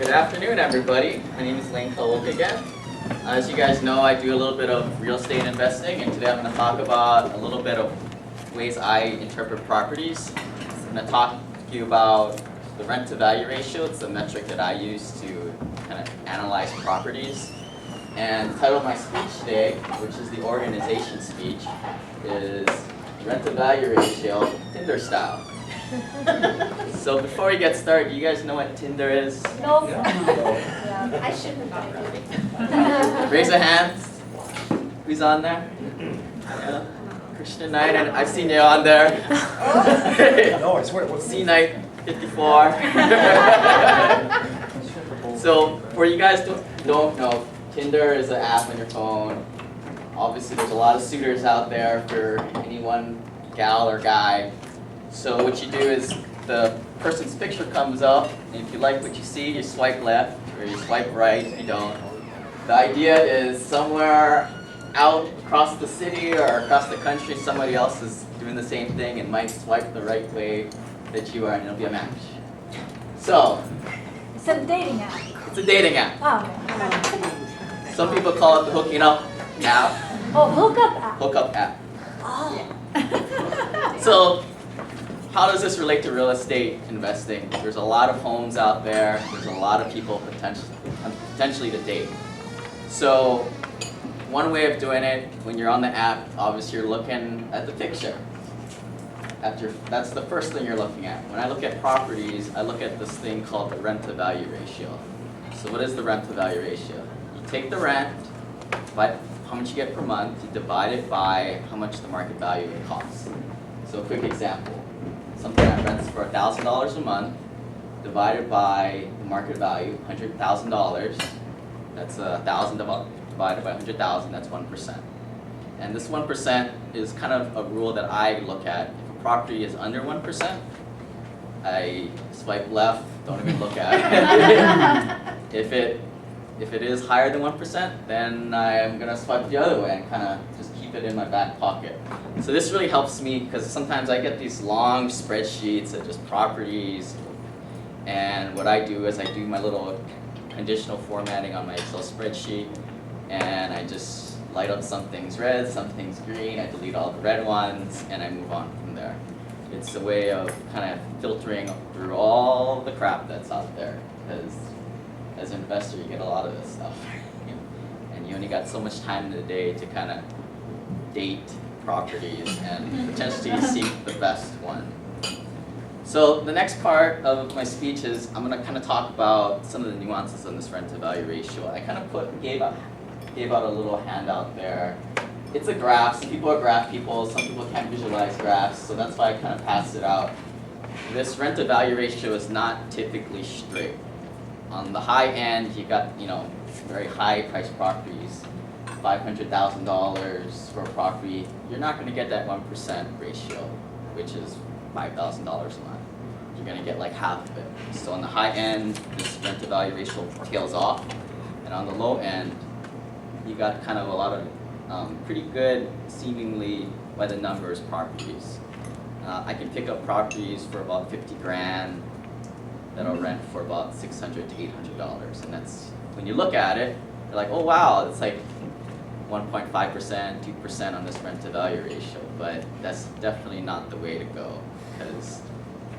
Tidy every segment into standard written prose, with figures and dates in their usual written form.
Good afternoon, everybody. My name is Lane Kowalk again. As you guys know, I do a little bit of real estate investing, and today I'm going to talk about a little bit of ways I interpret properties. I'm going to talk to you about the rent-to-value ratio. It's the metric that I use to kind of analyze properties. And the title of my speech today, which is the organization speech, is Rent-to-Value Ratio, Tinder Style. So before we get started, do you guys know what Tinder is? No. Yeah, I should have known. Raise a hand. Who's on there? Yeah. Christian Knight, and I've seen you on there. No, I swear. What's C Knight 54. So for you guys who don't know, Tinder is an app on your phone. Obviously, there's a lot of suitors out there for any one gal or guy. So what you do is the person's picture comes up, and if you like what you see, you swipe left or you swipe right if you don't. The idea is somewhere out across the city or across the country, somebody else is doing the same thing and might swipe the right way that you are, and it'll be a match. So, It's a dating app. it's a dating app. Oh, okay. Some people call it the hooking up app, Oh, hookup app. hookup app. Oh. So, how does this relate to real estate investing? There's a lot of homes out there. There's a lot of people potentially to date. So, one way of doing it, when you're on the app, obviously you're looking at the picture. That's the first thing you're looking at. When I look at properties, I look at this thing called the rent-to-value ratio. So what is the rent-to-value ratio? You take the rent, divide how much you get per month, you divide it by how much the market value it costs. So a quick example. Something that rents for $1,000 a month, divided by the market value, $100,000. That's 1,000 divided by 100,000. That's 1%. And this 1% is kind of a rule that I look at. If a property is under 1%, I swipe left. Don't even look at it. If it is higher than 1%, then I'm gonna swipe the other way and kind of just keep it in my back pocket. So this really helps me because sometimes I get these long spreadsheets of just properties, and what I do is I do my little conditional formatting on my Excel spreadsheet, and I just light up some things red, some things green, I delete all the red ones, and I move on from there. It's a way of kind of filtering through all the crap that's out there, because as an investor you get a lot of this stuff, and you only got so much time in the day to kind of date properties and potentially seek the best one. So the next part of my speech is I'm going to kind of talk about some of the nuances on this rent-to-value ratio. I kind of gave out a little handout there. It's a graph. Some people are graph people. Some people can't visualize graphs, so that's why I kind of passed it out. This rent-to-value ratio is not typically straight. On the high end, you got very high-priced properties. $500,000 for a property, you're not going to get that 1% ratio, which is $5,000 a month. You're going to get like half of it. So on the high end, this rent-to-value ratio tails off, and on the low end, you got kind of a lot of pretty good, seemingly by the numbers properties. I can pick up properties for about 50 grand that'll rent for about $600 to $800, and that's when you look at it, you're like, oh wow, it's like 1.5%, 2% on this rent-to-value ratio, but that's definitely not the way to go, because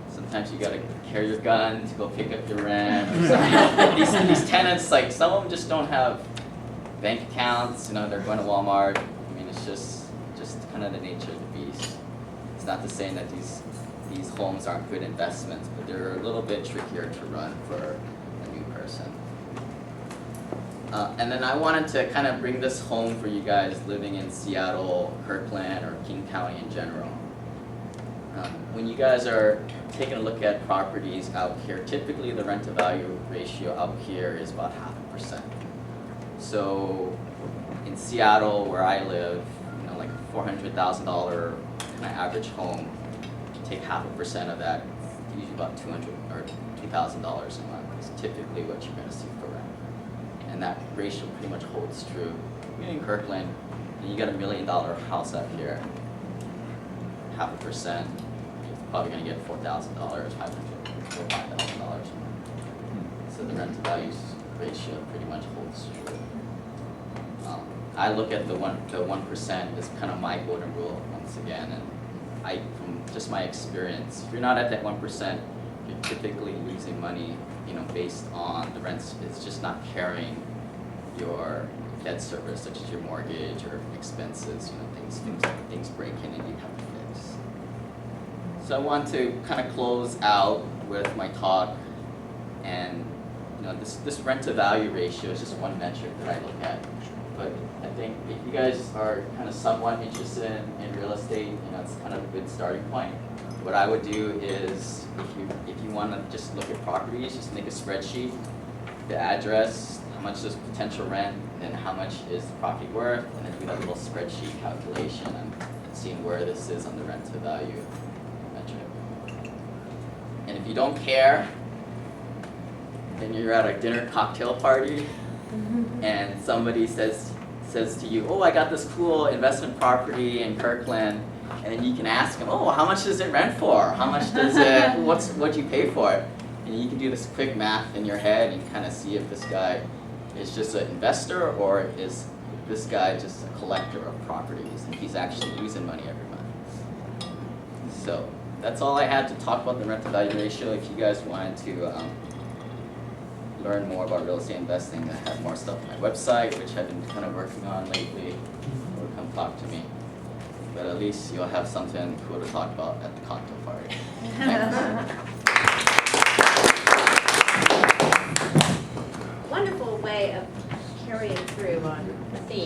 sometimes you gotta carry your gun to go pick up your rent or something. These tenants, like some of them just don't have bank accounts, they're going to Walmart. I mean, it's just kind of the nature of the beast. It's not to say that these homes aren't good investments, but they're a little bit trickier to run for a new person. And then I wanted to kind of bring this home for you guys living in Seattle, Kirkland, or King County in general. When you guys are taking a look at properties out here, typically the rent-to-value ratio out here is about 0.5%. So in Seattle, where I live, like a $400,000 kind of average home, take 0.5% of that, it's usually about $200 or $2,000 a month is typically what you're going to see for rent. And that ratio pretty much holds true. You're in Kirkland, and you got $1 million house out here, 0.5%, you're probably going to get $4,000, $500 or $5,000 a month. So the rent to value ratio pretty much holds true. I look at the 1% as kind of my golden rule once again, and from just my experience, if you're not at that 1%, you're typically losing money, based on the rents. It's just not carrying your debt service, such as your mortgage or expenses. Things break in and you have to fix. So I want to kind of close out with my talk, and this rent to value ratio is just one metric that I look at. But I think if you guys are kind of somewhat interested in real estate, it's kind of a good starting point. What I would do is, if you want to just look at properties, just make a spreadsheet, the address, how much is potential rent, and how much is the property worth, and then do that little spreadsheet calculation and seeing where this is on the rent to value metric. And if you don't care, then you're at a dinner cocktail party, and somebody says to you, oh, I got this cool investment property in Kirkland, and then you can ask them, oh, how much does it rent for? How much does it, what'd you pay for it? And you can do this quick math in your head and kind of see if this guy is just an investor or is this guy just a collector of properties and he's actually losing money every month. So that's all I had to talk about the rent to value ratio. If you guys wanted to learn more about real estate investing, I have more stuff on my website, which I've been kind of working on lately, or come talk to me. But at least you'll have something cool to talk about at the cocktail party. Wonderful way of carrying through on